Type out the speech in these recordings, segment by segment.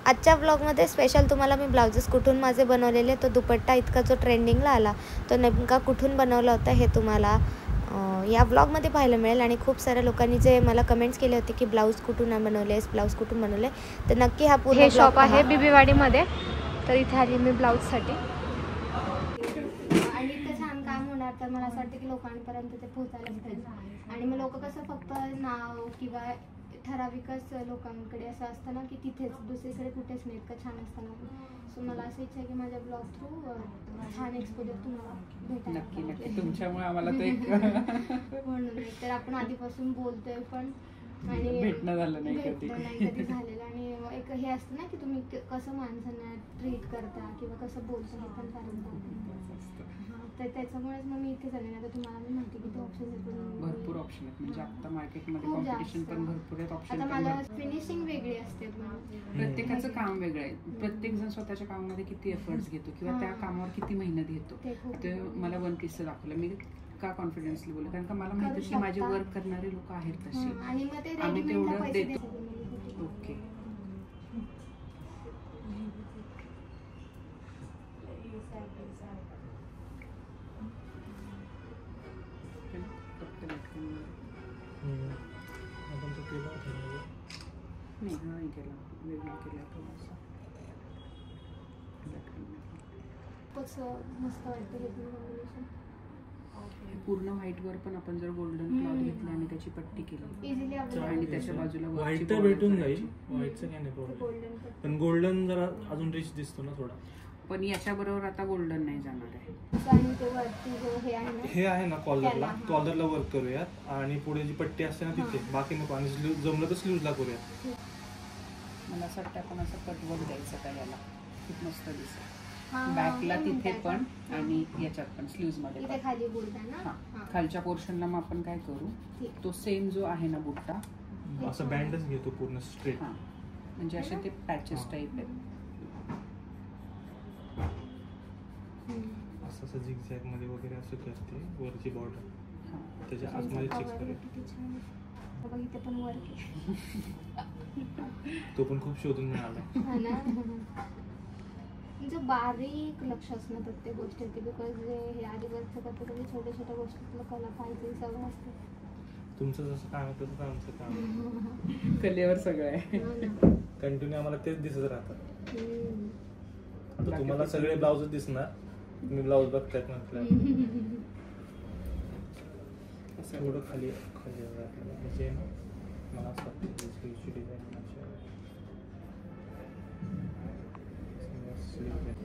आजच्या ब्लॉगमध्ये स्पेशल तुम्हाला मी ब्लाउजेस कुठून माझे बनवलेले, तो दुपट्टा इतका जो ट्रेंडिंगला आला तो नेमका कुठून बनवला होता हे तुम्हाला या ब्लॉगमध्ये पाहायला मिळेल. आणि खूप साऱ्या लोकांनी जे मला कमेंट्स केले होते की ब्लाऊज कुठून बनवलेस, ब्लाऊज कुठून बनवले, तर नक्की हा पूर्ण शॉप आहे बीबीवाडीमध्ये. तर इथे आली मी ब्लाऊजसाठी आणि इतकं छान काम होणार तर मला असं वाटतं की लोकांपर्यंत ते पोहोचायलाच पाहिजे. आणि मग लोक कसं फक्त नाव किंवा ठराविकच लोकांकडे असं असतं ना की तिथेच, दुसरीकडे कुठेच नाही, इतकं छान असतं ना. सो मला असं इच्छा आहे की माझ्या ब्लॉग थ्रू छान एक्सपोजर तुम्हाला भेटायला. नक्की नक्की तुमच्यामुळे आम्हाला ते म्हणून तर आपण आधीपासून बोलतोय पण आणि भेटणं झालं नाही कधी झालेलं. आणि एक हे असतं ना की तुम्ही कसं माणसांना ट्रीट करता किंवा कसं बोलता हे पण कारण तर त्याच्यामुळेच मग मी इथे झाले ना. तर तुम्हाला मी माहिती किती ऑप्शन आहेत, भरपूर ऑप्शन आहेत. म्हणजे आता मार्केटमध्ये कॉम्पिटिशन पण भरपूर आहेत, ऑप्शन आता मला फिनिशिंग वेगळी असते. प्रत्येकाचं काम वेगळं आहे. प्रत्येक जण स्वतःच्या कामामध्ये किती एफर्ट्स घेतो किंवा त्या कामावर किती मेहनत घेतो. ते मला वन पीसचं दाखवलं. मी का कॉन्फिडन्सली बोलले, कारण का मला माहिती की माझे वर्क करणारे लोक आहेत तसे, आम्ही तेवढं देतो. ओके नाही हा नाही केला, वेगळा केला थोडासा. मस्त वाटतं पूर्ण व्हाईट वर पण आपण जर गोल्डन क्लॉथ घेतला आणि त्याची पट्टी केली आणि त्याच्या बाजूला व्हाईट तर भेटून जाईल, व्हाईटचं काय नाही प्रॉब्लेम. पण गोल्डन जरा अजून रिच दिसतो ना थोडा. पण याच्या बरोबर आता गोल्डन नाही जाणार आहे. हे आहे ना कॉलरला, कॉलरला वर्क करूयात आणि पुढे जी पट्टी असते ना तिथे, बाकी नको. आणि जमलं तर स्लीव्हला करूयात. मला असं वाटतं आपण असं कटवर्क द्यायचं का याला, खूप मस्त दिसेल. बॅकला तिथे पण आणि याच्यात पण स्लीव्ज मध्ये खालच्या पोर्शनला मग आपण काय करू, तो सेम जो आहे ना बुट्टा असं बँडच घेतो पूर्ण स्ट्रेट. म्हणजे असे ते पॅचेस टाईप आहेत. असं झिगझॅग मध्ये वगैरे असं करते वरची बॉर्डर, त्याच्या आतमध्ये चेक करूया. इथे पण वर्क तो पण खूप शोधून मिळाला. म्हणजे बारीक लक्ष असणं प्रत्येक गोष्टीची, बिकॉज हे आधीवरचं करतो कधी छोट्या छोट्या गोष्टीतलं कला पाहिजे सगळं असतं. तुमचं जसं काम आहे तसं आमचं काम कलेवर सगळं आहे. कंटिन्यू आम्हाला तेच दिसत राहतात. आता तुम्हाला सगळे ब्लाउज दिसणार, तुम्ही ब्लाउज बघतायत म्हटलं थोडं खाली खाली म्हणजे मला असं वाटतं डिझाईन.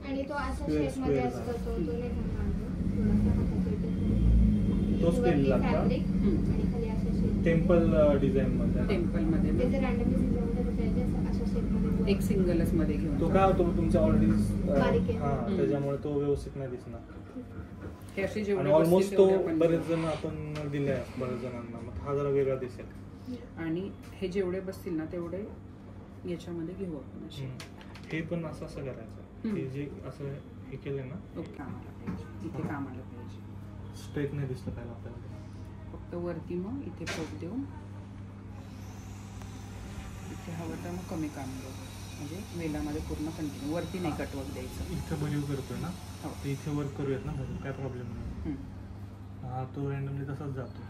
आणि तो अशा शेप मध्ये असतो, तो नाही तोच केलेला आणि खाली अशा शेप टेम्पल डिझाइन मध्ये. टेम्पल मध्ये ते जर रँडमली अशा शेप मध्ये एक सिंगलच मध्ये घेऊन तो काय होतो तुमचा ऑलरेडी त्याच्यामुळे तो व्यवस्थित नाही दिसणार. हे असे जेवढे ऑलमोस्ट तो बरेच जण आपण दिले आहे बरेच जणांना, मग हा जरा वेगळा दिसेल. आणि हे जेवढे बसतील ना तेवढे याच्यामध्ये घेऊ आपण असे. हे पण असं असं करायचं, हे जे असं हे केलं ना कामाला पाहिजे, इथे कामाला पाहिजे. स्ट्रेट नाही दिसलं पाहिजे आपल्याला. फक्त वरती मग इथे पोट देऊन इथे हवं तर मग कमी काम देऊ, म्हणजे वेलामध्ये पूर्ण कंटिन्यू. वरती नाही कटवर्क द्यायचं. इथं भरीव करतोय ना तर इथे वर्क करूयात ना भरीव, काय प्रॉब्लेम नाही. हा तो रँडमली तसाच जातो.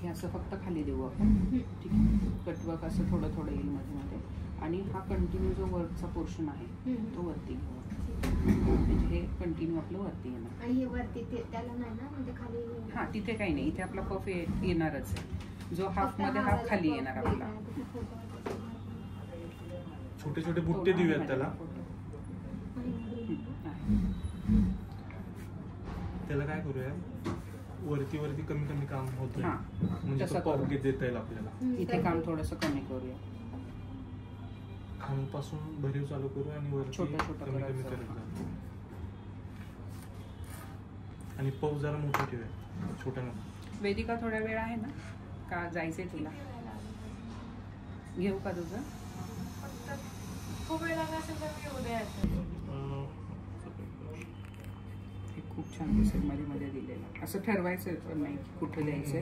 हे असं फक्त खाली देऊ आपण, ठीक आहे. कटवर्क असं थोडं थोडं येईल मध्ये मध्ये. आणि हा कंटिन्यू जो वर्कचा पोर्शन आहे तो वरती घेऊ, म्हणजे हे कंटिन्यू आपलं वरती येणार. आणि हे वरती त्याला नाही ना, म्हणजे खाली. हा तिथे काही नाही, इथे आपला पफ येणारच आहे. जो हाफ मध्ये हाफ खाली येणार आपला. छोटे छोटे बुट्टे देऊयात त्याला. त्याला काय करूया, वरती वरती कमी कमी काम होत म्हणजे पॉकेट देता येईल आपल्याला. इथे काम थोडंसं कमी करूया, खालपासून भरीव चालू करू आणि वरती छोटं छोटं कमी कमी करत जाऊ. आणि पफ जरा मोठं ठेवूया, छोटा नको. वेदिका थोडा वेळ आहे ना का, जायचंय तुला? घेऊ का तुझं? खूप वेळ लागला असेल तर मी उद्या येते. हे खूप छान दिसेल मध्ये मध्ये दिलेला. असं ठरवायचं पण नाही कुठं द्यायचंय.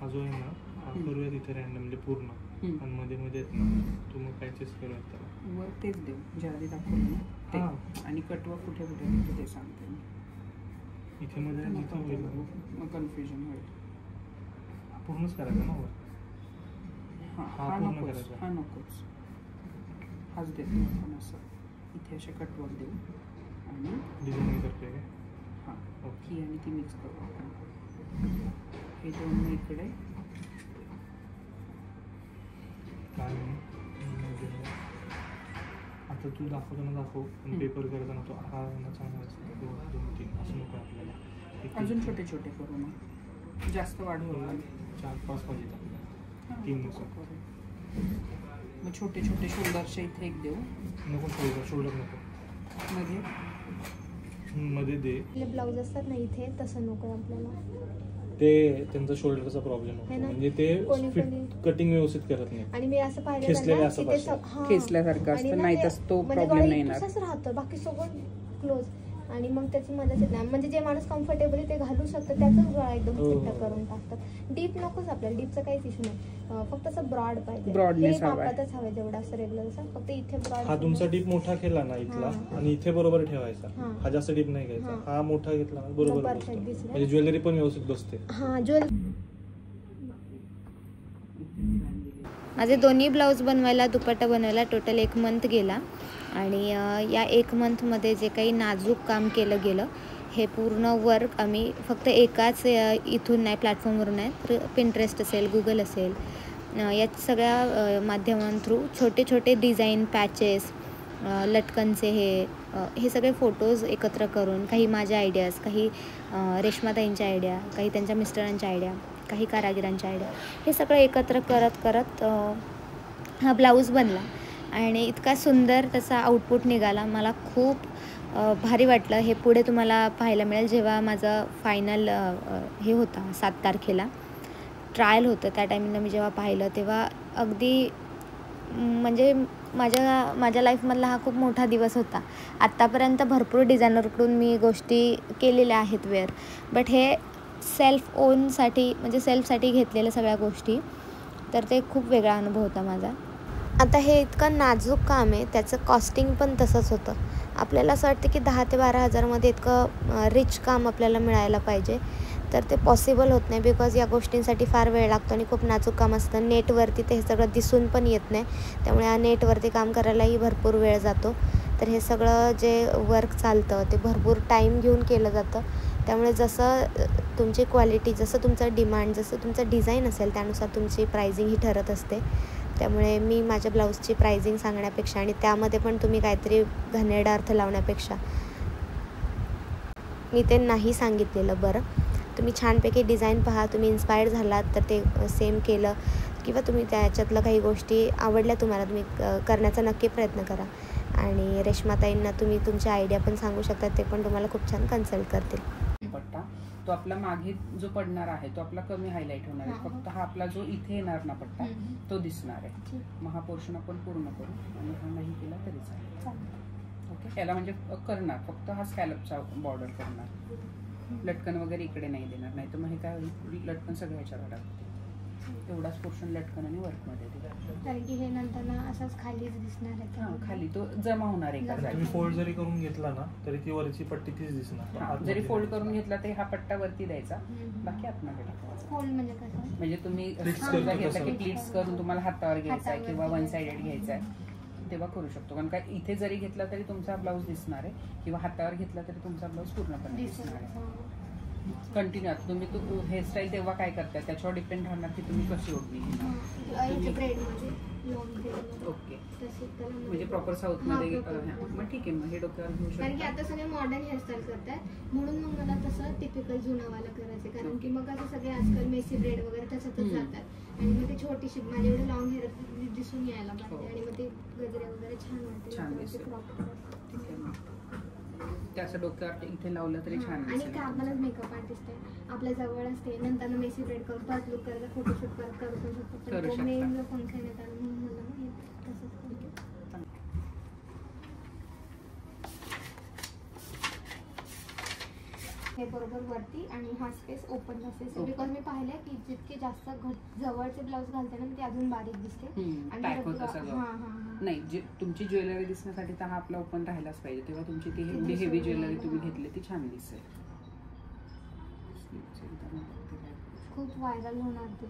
हा जो आहे ना करूया तिथे रॅन्डमली पूर्ण, आणि मध्ये मध्ये तू मग काय चेस करूया त्याला वर तेच देऊ जे आधी दाखवलं ना ते. आणि कटवा कुठे कुठे देतो ते सांगते मी. इथे मध्ये जिथं होईल मग कन्फ्युजन होईल. पूर्णच करायचं ना वर. हा नकोच, हा नकोच, हाच देतो आपण. असं इथे असे कटवर देऊ आणि डिझाईन करतोय काय. हां ही आणि ती मिक्स करू आपण. हे दोन मी इकडे काय आता तू दाखवताना दाखव, पण पेपर करताना तो हा चांगला असतो 2-3 असं नको आपल्याला. अजून छोटे छोटे करू ना, जास्त वाढवू 4-5 पाहिजेत आपल्याला. 3 नको. मग छोटे छोटे शोल्डरच्या इथे एक देऊ. नको शोल्डर नको मध्ये मध्ये दे. आपले ब्लाऊज असतात ना इथे तसं नको आपल्याला. ते त्यांचा शोल्डरचा प्रॉब्लेम होतो, म्हणजे ते कटिंग व्यवस्थित करत नाही. आणि मी असं खेचलेलं असं पाहिलं खेचल्यासारखं असतं, नाही तर तो प्रॉब्लेम नाही येणार. तसंच राहतं, बाकी सगळं क्लोज. आणि मग त्याची मदत येत नाही. म्हणजे जे माणूस कम्फर्टेबल आहे ते घालू शकतं, त्याचाच गळा एकदम फिट करून टाकतात. डीप नकोच आपल्याला, डीपचा काहीच इश्यू नाही, फक्त असं ब्रॉड पाहिजे. ब्रॉडनेस हवा हवं जेवढं असं रेग्युलर असं, फक्त इथे ब्रॉड. हा तुमचा डीप मोठा केला ना इथला, आणि इथे बरोबर ठेवायचा. हा जास्त डीप नाही घ्यायचा, हा मोठा घेतला बरोबर बसतो. म्हणजे ज्वेलरी पण व्यवस्थित बसते. हा ज्वेलरी. माझे दोन्ही ब्लाऊज बनवायला, दुपट्टा बनवायला टोटल 1 मंथ गेला. आणि या 1 मंथमध्ये जे काही नाजूक काम केलं गेलं, हे पूर्ण वर्क आम्ही फक्त एकाच इथून नाही, प्लॅटफॉर्मवरून नाही, तर पिंटरेस्ट असेल, गुगल असेल, या सगळ्या माध्यमांथ्रू छोटे छोटे डिझाईन, पॅचेस, लटकनचे हे सगळे फोटोज एकत्र करून, काही माझ्या आयडियाज, काही रेश्माताईंच्या आयडिया, काही त्यांच्या मिस्टरांच्या आयडिया, काही कारागिरांच्या आयडिया, हे सगळं एकत्र करत करत हा ब्लाऊज बनला. आणि इतका सुंदर त्याचा आउटपुट निघाला. मला खूप भारी वाटलं. हे पुढे तुम्हाला पाहायला मिळेल जेव्हा माझं फायनल हे होता 7 तारखेला ट्रायल होतं. त्या टायमिंगला मी जेव्हा पाहिलं तेव्हा अगदी म्हणजे माझ्या लाईफमधला हा खूप मोठा दिवस होता. आत्तापर्यंत भरपूर डिझायनरकडून मी गोष्टी केलेल्या आहेत वेअर, बट हे सेल्फ ओनसाठी, म्हणजे सेल्फसाठी घेतलेल्या सगळ्या गोष्टी, तर ते खूप वेगळा अनुभव होता माझा. आता हे इतकं नाजूक काम आहे, त्याचं कॉस्टिंग पण तसंच होतं. आपल्याला असं वाटतं की 10 ते 12 हजारमध्ये इतकं रिच काम आपल्याला मिळायला पाहिजे, तर ते पॉसिबल होत नाही. बिकॉज या गोष्टींसाठी फार वेळ लागतो आणि खूप नाजूक काम असतं. नेटवरती ते हे सगळं दिसून पण येत नाही, त्यामुळे या नेटवरती काम करायलाही भरपूर वेळ जातो. तर हे सगळं जे वर्क चालतं ते भरपूर टाईम घेऊन केलं जातं. त्यामुळे जसं तुमची क्वालिटी, जसं तुमचं डिमांड, जसं तुमचं डिझाईन असेल त्यानुसार तुमची प्राइसिंग ही ठरत असते. त्यामुळे मी माझ्या ब्लाऊजची प्राइसिंग सांगण्यापेक्षा आणि त्यामध्ये पण तुम्ही काहीतरी घाणेरडा अर्थ लावण्यापेक्षा मी ते नाही सांगितलेलं बरं. तुम्ही छानपैकी डिझाईन पहा, तुम्ही इन्स्पायर्ड झालात तर ते सेम केलं, किंवा तुम्ही त्याच्यातलं काही गोष्टी आवडल्या तुम्हाला, तुम्ही करण्याचा नक्की प्रयत्न करा. आणि रेश्माताईंना तुम्ही तुमची आयडिया पण सांगू शकता, ते पण तुम्हाला खूप छान कन्सल्ट करतील. पट्टा तो आपला मागे जो पडणार आहे तो आपला कमी हायलाइट होणार आहे. फक्त हा आपला जो इथे येणार ना पट्टा तो दिसणार आहे. मग हा पोर्शन आपण पूर्ण करू, आणि हा नाही केला तरी चालेल. ओके, याला म्हणजे करणार फक्त हा स्कॅलपचा बॉर्डर करणार, लटकन वगैरे इकडे नाही देणार. नाही तर मग हे काय होईल, लटकन सगळ्या ह्याच्यावर टाकते. तेवढाच पोर्शन लटकन आणि वर्कमध्ये दिला, कारण की हे नंतर ना असाच खालीच दिसणार आहे. हां, खाली तो जमा होणार आहे. तुम्ही फोल्ड जरी करून घेतला ना तरी ती वरची पट्टी तीच दिसणार. जरी फोल्ड करून घेतला तरी हा पट्टा वरती द्यायचा, बाकी आतमध्ये टाकायचा. फोल्ड म्हणजे कसं, म्हणजे तुम्ही समजा घेतला की प्लीट्स करून तुम्हाला हातावर घ्यायचा आहे किंवा 1 साइडेड घ्यायचा आहे तेव्हा करू शकतो. कारण काय इथे जरी घेतला तरी तुमचा ब्लाऊज दिसणार आहे, किंवा हातावर घेतला तरी तुमचा ब्लाऊज पूर्णपणे दिसणार आहे. कंटिन्यू आता तुम्ही हेअरस्टाईल तेव्हा काय करता त्याच्यावर डिपेंड राहणार की तुम्ही कशी ओढणी ओके, म्हणजे प्रॉपर साऊथ मध्ये. मग ठीक आहे, मग हे डोक्यावर घेऊ शकतो. कारण की आता सगळे मॉडर्न हेअरस्टाईल करतात, म्हणून मग मला तसं टिपिकल जुनावाला करायचं. कारण की मग आता सगळे आजकाल मेसी ब्रेड वगैरे त्याच्यातच जातात, आणि मग ते छोटीशी माझे एवढे लॉंग हेअर दिसून यायला पाहिजे, आणि मग ते गजरे वगैरे छान वाटते, छान दिसते. त्याचं डोक्यावर इथे लावलं तरी छान. आणि का आपणच मेकअप आर्टिस्ट आहे, आपल्या जवळ असते, नंतर मेसी ब्रेड करून परत लुक करायला फोटोशूट करू पण शकतो. मेन जो फंक्शन आहे कारण म्हणून मला तसंच हे बरोबर वरती आणि हा स्पेस ओपन नसेल. बिकॉज मी पाहिलंय की जितके जास्त जवळचे ब्लाऊज घालते ना ते अजून बारीक दिसते पॅक होतं सगळं. नाही, तुमची ज्वेलरी दिसण्यासाठी तर हा आपला ओपन राहिलाच पाहिजे, तेव्हा तुमची ती एवढी हेवी ज्वेलरी तुम्ही घेतली ती छान दिसेल. खूप व्हायरल होणार ते,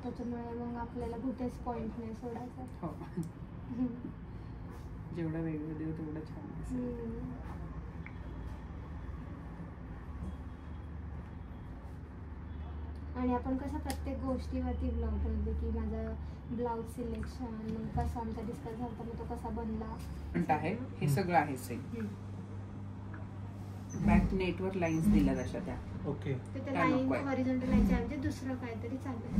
त्याच्यामुळे मग आपल्याला कुठेच पॉइंट नाही सोडायचा. हो, जेवढं वेगळं देऊ तेवढं छान दिसेल. आणि आपण कसं प्रत्येक गोष्टीवरती ब्लॉग बनवतो की माझा ब्लाऊज सिलेक्शन मग कसा आमचा डिस्कस झाला मग तो कसा बनला आहे, हे सगळं आहे सेम. बॅक नेटवर लाईन्स दिल्या तशा त्या. ओके, ते लाईन हॉरिझॉन्टल लाईन म्हणजे दुसरं काहीतरी चालतं.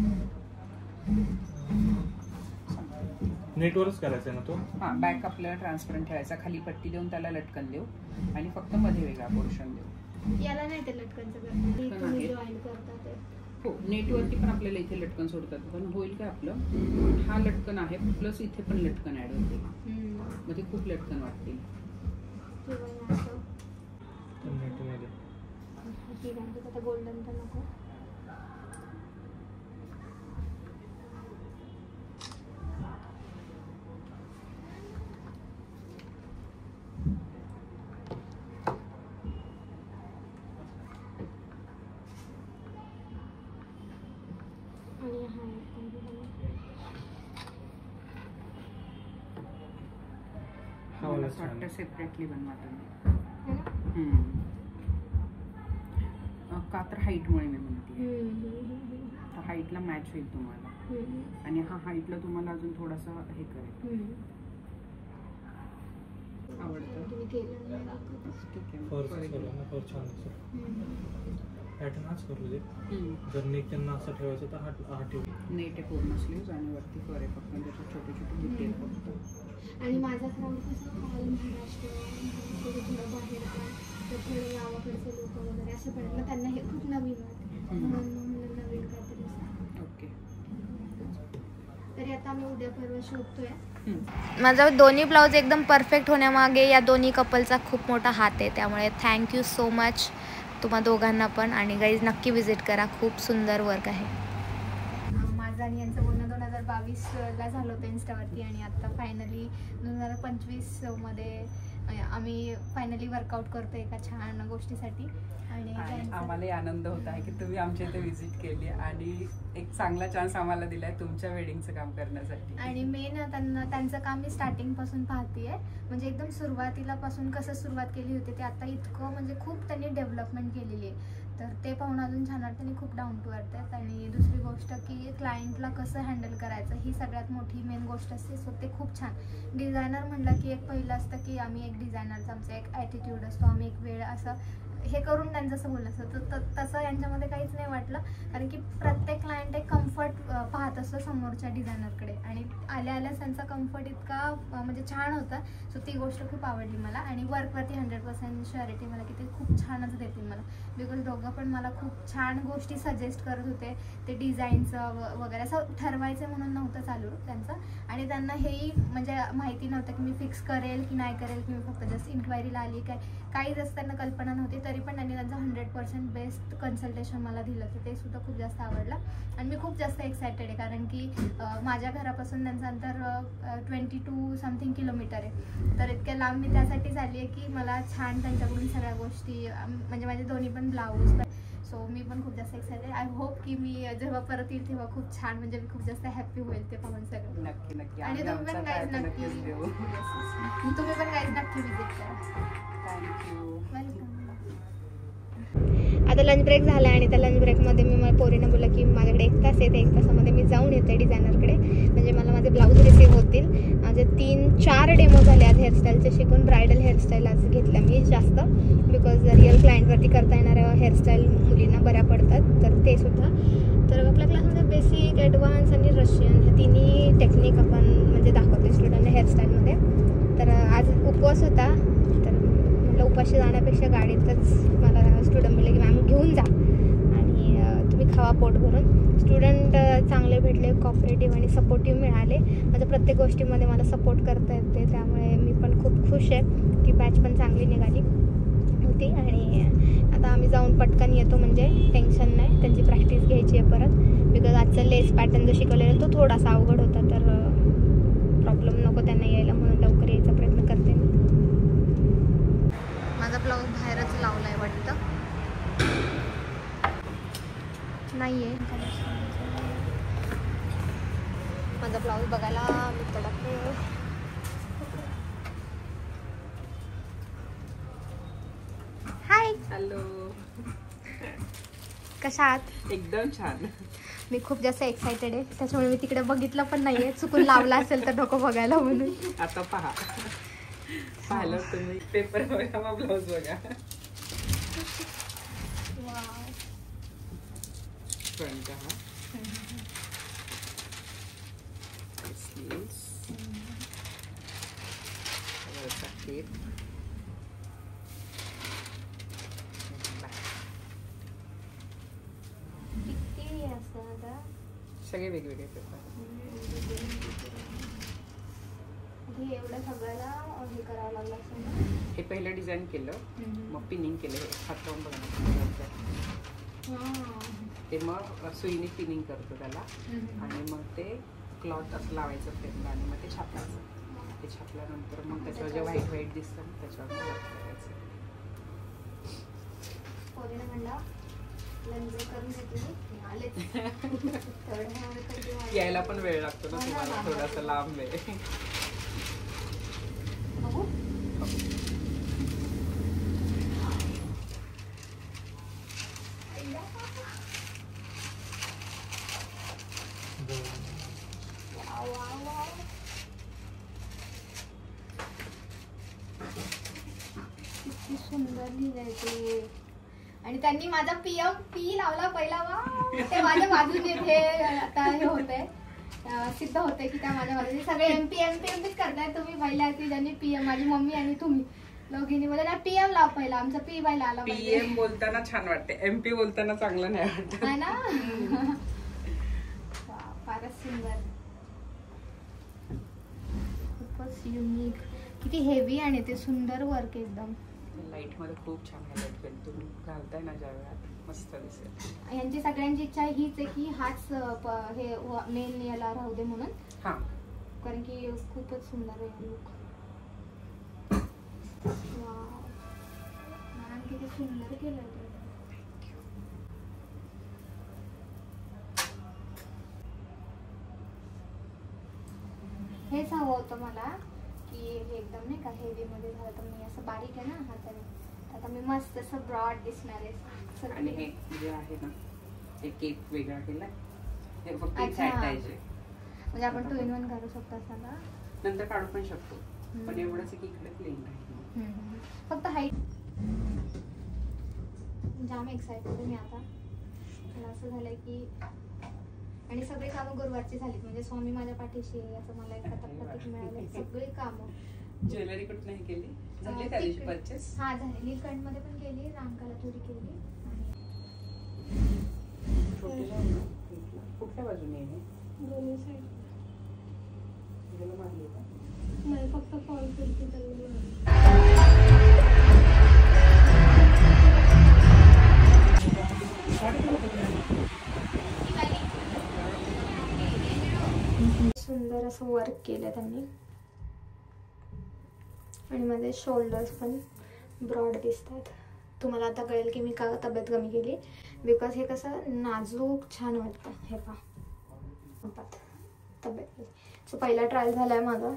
नेटवरच करायचं ना तो. हा, बॅक आपल्याला ट्रान्सपरंट ठेवायचा, खाली पट्टी देऊन त्याला लटकन देऊ आणि फक्त मध्ये वेगळा पोर्शन देऊ. याला नाही ते लटकनचं करतात, तुम्ही जॉईन करता ते. हो, नेटवरती पण आपल्याला इथे लटकन सोडतात, पण होईल काय आपलं, हा लटकन आहे प्लस इथे पण लटकन ऍड होते, मग ते खूप लटकन वाटतील. गोल्डन तर नको. सेपरेटली बनवा तुम्ही. का तर हाईटमुळे मी म्हणते, तर हाईटला मॅच होईल तुम्हाला आणि हा हाईटला तुम्हाला अजून थोडासा हे करेल. आवडतं पॅटर्न हाच करू दे. जर नेक त्यांना असं ठेवायचं तर हा ठेवू. नेट आहे पूर्ण स्लीव्ज आणि वरती फर आहे फक्त, त्याच्यात छोटे छोटे डिटेल फक्त. आणि माझा क्राऊड कसं महाराष्ट्र थोडं बाहेर तर थोडं गावाकडचे लोक वगैरे असं पडेल, मग त्यांना हे खूप नवीन वाटतं म्हणून नवीन काहीतरी. ओके, तरी आता आम्ही उद्या परवा शोधतोय. माझा दोन्ही ब्लाऊज एकदम परफेक्ट होण्यामागे या दोन्ही कपलचा खूप मोठा हात आहे, त्यामुळे थँक्यू सो मच तुम्हा दोघांना पण. आणि गाईज नक्की विजिट करा, खूप सुंदर वर्क आहे. माझं आणि यांचं बोलणं 2022ला झालं होतं इन्स्टावरती आणि आता फायनली 2025 मध्ये आम्ही फायनली वर्कआउट करतो एका छान गोष्टीसाठी. आणि आम्हालाही आनंद होत आहे की तुम्ही आमच्या इथे व्हिजिट केली आणि एक चांगला चान्स आम्हाला दिलाय तुमच्या वेडिंगचं काम करण्यासाठी. आणि मेन त्यांचं काम मी स्टार्टिंग पासून पाहतीये, म्हणजे एकदम सुरुवातीलापासून कसं सुरुवात केली होती ते आता इतकं म्हणजे खूप त्यांनी डेव्हलपमेंट केलेली आहे, तर ते पाहून अजून छान वाटतं आणि खूप डाऊन टू अर्थ आहेत. आणि दुसरी गोष्ट की क्लायंटला कसं हँडल करायचं ही सगळ्यात मोठी मेन गोष्ट असते, सो ते खूप छान. डिझायनर म्हटलं की एक पहिलं असतं की आम्ही एक डिझायनरचा आमचा एक ॲटिट्यूड असतो, आम्ही एक वेळ असं हे करून त्यांचं असं बोललं असतं, तर तसं यांच्यामध्ये काहीच नाही वाटलं, कारण की प्रत्येक क्लायंट एक कम्फर्ट पाहत असतो समोरच्या डिझायनरकडे आणि आल्या त्यांचा कम्फर्ट इतका म्हणजे छान होता, सो ती गोष्ट खूप आवडली मला. आणि वर्कवरती 100% श्युरिटी मला की ते खूप छानच देतील मला, बिकॉज दोघं पण मला खूप छान गोष्टी सजेस्ट करत होते. ते डिझाईनचं वगैरे असं ठरवायचं म्हणून नव्हतं चालू त्यांचं, आणि त्यांना हेही म्हणजे माहिती नव्हतं की मी फिक्स करेल की नाही करेल, की मी फक्त जस्ट इन्क्वायरीला आली काही जास्त त्यांना कल्पना नव्हती, तरी पण त्यांनी त्यांचं 100% बेस्ट कन्सल्टेशन मला दिलं, तर ते सुद्धा खूप जास्त आवडलं. आणि मी खूप जास्त एक्सायटेड आहे, कारण की माझ्या घरापासून त्यांचं अंतर 22 समथिंग किलोमीटर आहे, तर इतक्या लांब मी त्यासाठीच आली आहे की मला छान त्यांच्याकडून सगळ्या गोष्टी म्हणजे माझे दोन्ही पण ब्लाऊज, सो मी पण खूप जास्त एक्सायटेड. आय होप की मी जेव्हा परत येईल तेव्हा खूप छान म्हणजे मी खूप जास्त हॅप्पी होईल ते पाहून सगळं. नक्की नक्की. आणि तुम्ही पण गाईज नक्की विजिट करा. थँक्यू. आता लंच ब्रेक झाला आणि त्या लंच ब्रेकमध्ये मी माझ्या पोरीनं बोललं की माझ्याकडे 1 तास येते, 1 तासामध्ये मी जाऊन येते डिझायनरकडे, म्हणजे मला माझे ब्लाऊज रिसीव्ह होतील. माझे 3-4 डेमो झाले आज हेअरस्टाईलचे शिकून. ब्रायडल हेअरस्टाईल आज घेतल्या मी जास्त, बिकॉज रिअल क्लायंटवरती करता येणाऱ्या हेअरस्टाईल मुलींना बऱ्या पडतात, तर ते सुद्धा. तर आपल्या क्लासमध्ये बेसिक, ॲडव्हान्स आणि रशियन ह्या तिन्ही टेक्निक आपण म्हणजे दाखवतो स्टुडंटना हेअरस्टाईलमध्ये. तर आज उपवास होता, तर म्हटलं उपाशी जाण्यापेक्षा गाडीतच मला स्टुडंट बोलले की मॅम घेऊन जा आणि तुम्ही खावा पोट भरून. स्टुडंट चांगले भेटले, कॉपरेटिव्ह आणि सपोर्टिव्ह मिळाले. माझ्या प्रत्येक गोष्टीमध्ये मला सपोर्ट करता येते, त्यामुळे मी पण खूप खुश आहे की बॅच पण चांगली निघाली. होती आणि आता आम्ही जाऊन पटकन येतो, म्हणजे टेन्शन नाही. त्यांची प्रॅक्टिस घ्यायची आहे परत, बिकॉज आजचा लेस पॅटर्न जो शिकवलेला तो थोडासा अवघड होता, तर प्रॉब्लेम नको त्यांना यायला म्हणून लवकर यायचा प्रयत्न करते मी. माझा ब्लाऊज बाहेरच लावलाय वाटतं, नाहीये माझा ब्लाऊज बघायला मी तडकते. हाय, हॅलो, कशा आहात? एकदम छान. मी खूप जास्त एक्सायटेड आहे, त्याच्यामुळे मी तिकडे बघितलं पण नाहीये, चुकून लावला असेल तर नको बघायला म्हणून. आता पहा, पाहिलं तुम्ही पेपर बघा मग ब्लाऊज बघा. फ्रंट हा स्लीव्स, वरचा केप, किती असतं आता? सगळे वेगवेगळे पेपर. हे एवढं सगळ्याला हे करावं लागलं असेल ना? हे पहिलं डिझाईन केलं, मग पिनिंग केलं. हे हात लावून बघा, ते मग सुईने पिनिंग करतो त्याला आणि मग ते क्लॉथ असं लावायचं फ्रेमला आणि मग ते छापायचं. ते छापल्यानंतर मग त्याच्यावर जे व्हाईट व्हाईट दिसतं ना त्याच्यावर मग वर्क करायचं. पोरीने म्हणला लंच करून घेतली, आले यायला पण वेळ लागतो ना तुम्हाला, थोडासा लांब आहे. बघू किती सुंदर लिहिलंय ते. आणि त्यांनी माझा पी लावला पहिला. वा, ते माझ्या बाजूने हे आता हे होतंय, सिद्ध होतंय की त्या माझ्या बाजूने. सगळे एमपीच करताय. तुम्ही पहिल्या की ज्यांनी पीएम, माझी मम्मी आणि तुम्ही दोघींनी बोलला पीएम लाव पहिला, आमचा पी बायला आला. पीएम बोलताना छान वाटते, एमपी बोलताना चांगलं नाही वाटत है ना. फारच सुंदर, खूपच युनिक, किती हेवी आणि ते सुंदर वर्क एकदम. लाईट मध्ये खूप छान हायलाइट केलं. तुम्ही घालताय ना ज्या वेळात मस्त दिसेल. यांची सगळ्यांची इच्छा हीच आहे की हाच हे मेन याला राहू दे म्हणून, हा, कारण की खूपच सुंदर आहे लुक. किती सुंदर केलं ते. हेच हवं होतं मला की हे एकदम नाही का हेवी मध्ये झालं, तर मी असं बारीक आहे ना हाताने, आता मी मस्त असं ब्रॉड दिसणार आहे. आणि हे जे आहे ना ते केक वेगळा केलाय, हे फक्त म्हणजे आपण 2 in 1 घालू शकतो असं ना, नंतर काढू पण शकतो. पण एवढंच की इकडे प्लेन आहे, फक्त हाईट. जाम एक्साइटेड आहे मी आता. मला असं झालंय की, आणि सगळे कामं गुरुवारची झालीत, म्हणजे स्वामी माझ्या पाठीशी आहे असं मला एक प्रतीक मिळालं. सगळे कामं. ज्वेलरी कुठं नाही केली, झाली त्या दिवशी परचेस. हा झाली, नीलकंठ मध्ये पण केली, रांकाला थोडी केली. कुठल्या बाजूने आहे? दोन्ही साईड मारली का? नाही, फक्त फॉल केली. सुंदर असं वर्क केलं त्यांनी, आणि माझे शोल्डर्स पण ब्रॉड दिसतात. तुम्हाला आता कळेल की मी का तब्येत कमी केली, बिकॉज हे कसं नाजूक छान वाटतं. हे पहा तब्येत. सो पहिला ट्रायल झाला आहे माझा,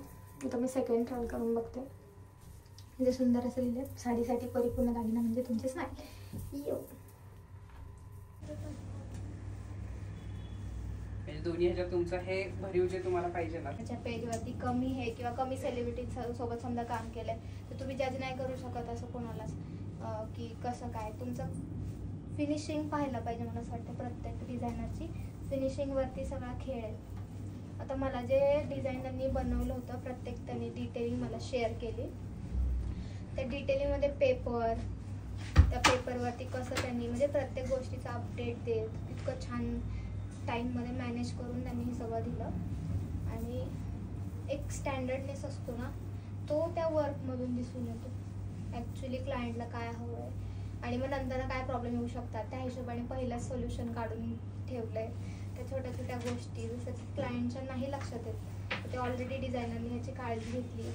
आता मी सेकंड ट्रायल करून बघते. म्हणजे सुंदर असं लिहिलं, साडीसाठी परिपूर्ण दागिना म्हणजे तुमचेच नाही. दोन्ही ह्याच्यात तुमचं हे भरीव जे तुम्हाला पाहिजे ना, त्याच्या पेजवरती कमी हे किंवा कमी सेलिब्रिटी सोबत समजा काम केलंय, तर तुम्ही जज नाही करू शकत असं कोणालाच की कसं काय. तुमचं फिनिशिंग पाहायला पाहिजे. मला असं वाटतं प्रत्येक डिझायनरची फिनिशिंगवरती सगळा खेळ आहे. आता मला जे डिझायनरनी बनवलं होतं प्रत्येक त्यांनी डिटेलिंग मला शेअर केली. त्या डिटेलिंगमध्ये पेपर, त्या पेपरवरती कसं त्यांनी म्हणजे प्रत्येक गोष्टीचा अपडेट देत इतकं छान टाईममध्ये मॅनेज करून त्यांनी हे सगळं दिलं. आणि एक स्टँडर्डनेस असतो ना, तो त्या वर्कमधून दिसून येतो. ॲक्च्युली क्लायंटला काय हवं आहे आणि मग नंतर काय प्रॉब्लेम येऊ शकतात त्या हिशोबाने पहिलंच सोल्युशन काढून ठेवलं आहे. त्या छोट्या छोट्या गोष्टी जसं की क्लायंटच्या नाही लक्षात येत ते ऑलरेडी डिझायनरने याची काळजी घेतली.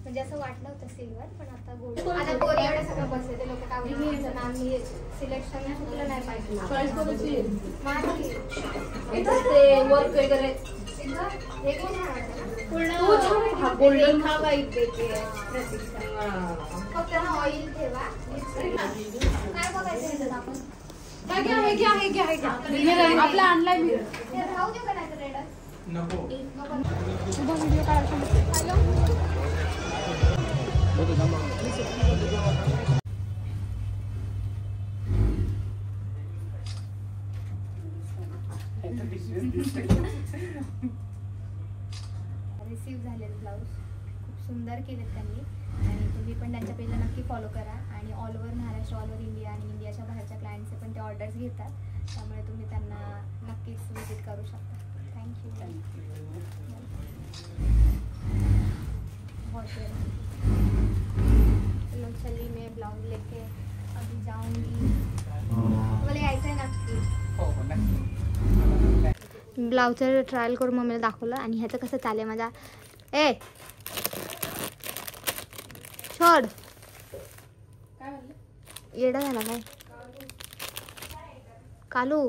म्हणजे असं वाटलं होतं सिल्वर पण आता गोल्ड. आता गोल्ड एवढं सगळं बसले ते लोक काय म्हणतात ना मी सिलेक्शन चुकलं नाही पाहिजे. वर्क वगैरे हे कोण पूर्ण गोल्डन हा वाईट देते फक्त ना ऑइल ठेवा. काय बघायचं आपण आपला आणलाय मी ते राहू दे का नाही रेड नको व्हिडिओ काढायला. रिसीव्ह झालेत ब्लाऊज खूप सुंदर केलेत त्यांनी आणि तुम्ही पण त्यांच्या पेजला नक्की फॉलो करा. आणि all over Maharashtra, all over India आणि इंडियाच्या बाहेरच्या क्लायंटचे पण ते ऑर्डर्स घेतात त्यामुळे तुम्ही त्यांना नक्कीच विजिट करू शकता. थँक्यू. चलो चलिए मैं ब्लाउज लेके अभी जाऊंगी. मला यायचं आहे नक्की. ब्लाउजचं ट्रायल करून मम्मीला दाखवलं आणि ह्याचं कसं चालेल माझा. ए छोड येडा झाला काय कालू.